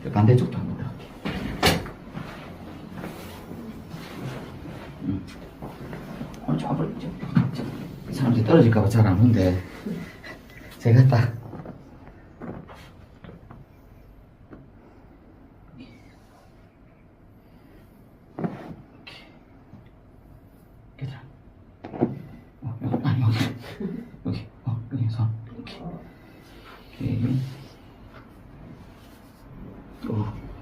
반대쪽도 한번 들어갈게요. 잡을, 사람들이 떨어질까봐 잘 안 오는데, 제가 딱, 여기 손 이렇게. 오케이.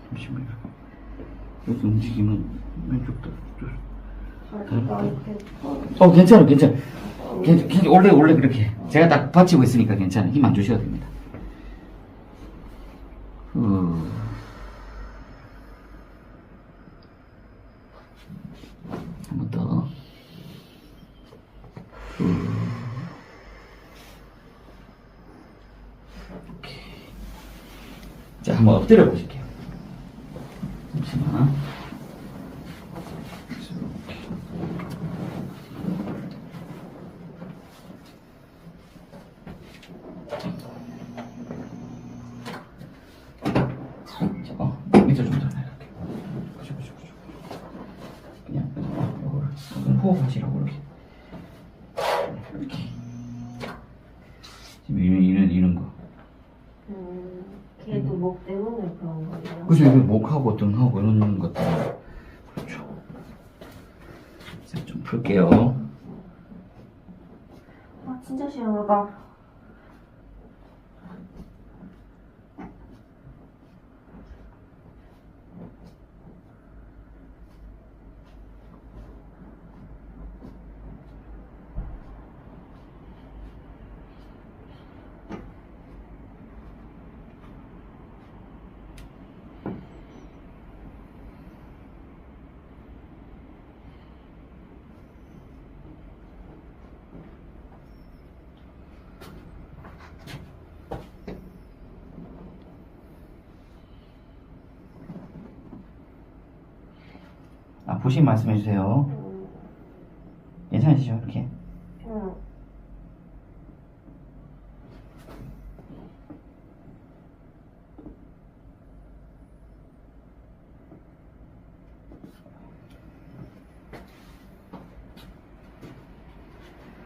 잠시만요. 여기 움직이면 왼쪽도 괜찮아. 원래 그렇게 제가 딱 받치고 있으니까 괜찮아. 힘 안 주셔도 됩니다. 한 번 더. 자, 한번 엎드려 보실게요. 잠시만. 밑으로 좀 더 내려갈게요. 그냥 호흡하시라고 이렇게. 지금 이런 거. 걔도 목 때문에 그런 거예요? 그죠, 이거 목하고 등하고 이런 것들. 그렇죠. 자, 좀 풀게요. 아, 진짜 시원하다. 보시면 말씀해주세요. 괜찮으시죠? 이렇게. 응.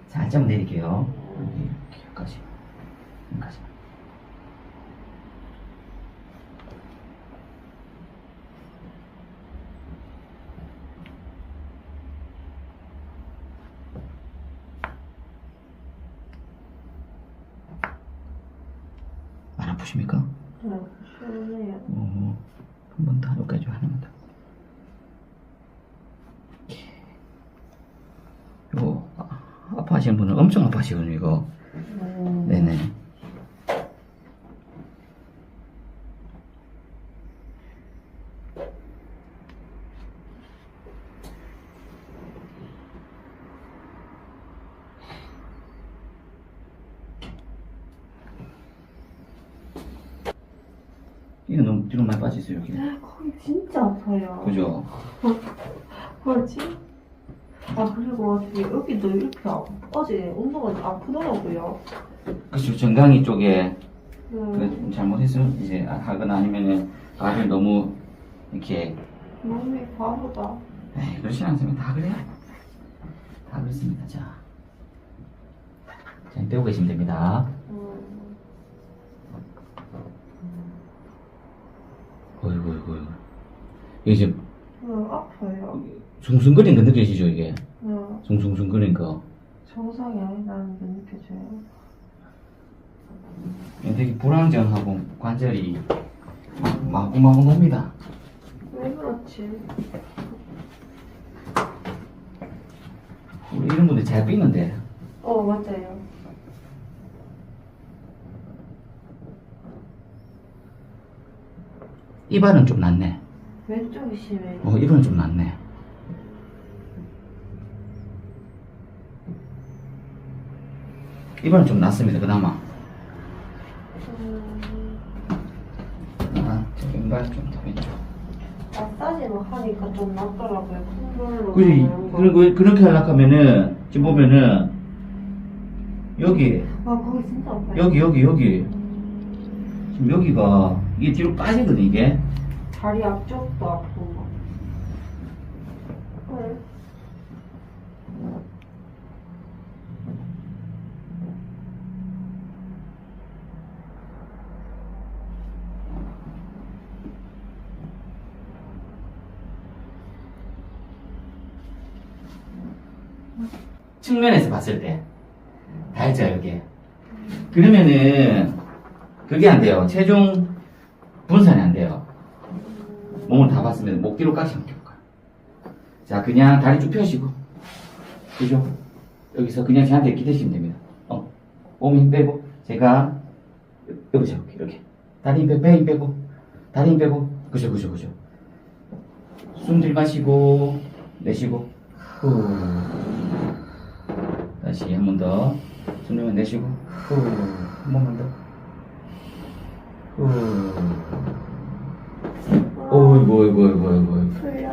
살짝 내릴게요. 여기까지. 여기까지. 안 아프십니까? 네, 시원해요. 한 번 더, 여기까지 하나만 더. 이거, 아파하시는 분은 엄청 아파하시거든요, 이거. 네네. 이거 너무 뒤로 많이 빠지세요, 여기. 거기 진짜 아파요. 그죠? 뭐지? 아, 그리고 여기도 이렇게 어제 운동은 아프더라고요. 그쵸, 정강이 쪽에 네. 그 잘못했으면 이제 하거나 아니면은 발을 너무 이렇게 몸이 바보다. 에이, 그렇진 않습니다. 다 그래요. 다 그렇습니다. 자, 빼고 계시면 됩니다. 어이구. 이게 지금 아파요. 숭숭거리는 거 느껴지죠, 이게? 네. 숭숭거리는 거. 정상이 아니라는 게 느껴져요. 되게 불안정하고 관절이 마구마구 놉니다. 왜 그렇지? 우리 이런 분들 잘 삐는데. 맞아요. 이발은 좀 낫네. 왼쪽이 심해요. 이발은 좀 낫네. 이발은 좀 낫습니다, 그나마. 저기 이발 좀 더 왼쪽. 마사지는 하니까 좀 낫더라고요. 큰 그지? 그렇게 하려고 하면은, 지금 보면은, 여기, 거기 진짜 아파요. 여기. 지금 여기가, 이게 뒤로 빠지거든, 이게. 다리 앞쪽도 아픈 거. 헐. 측면에서 봤을 때. 다 했죠, 여기. 그러면은, 그게 안 돼요. 체중 분산이 안 돼요. 몸을 다 봤으면 목 뒤로까지 한번 껴볼까요? 자, 그냥 다리 쭉 펴시고. 그죠? 여기서 그냥 저한테 기대시면 됩니다. 몸 힘 빼고, 제가, 여기 잡을게요, 이렇게. 다리 힘 빼고, 배 힘 빼고, 다리 힘 빼고. 그죠, 그죠, 그죠. 숨 들이마시고, 내쉬고, 후. 다시 한 번 더. 숨 들이마 내쉬고, 후. 한 번만 더. 후. 어이구, 어이구, 어이구, 어이구. 풀려.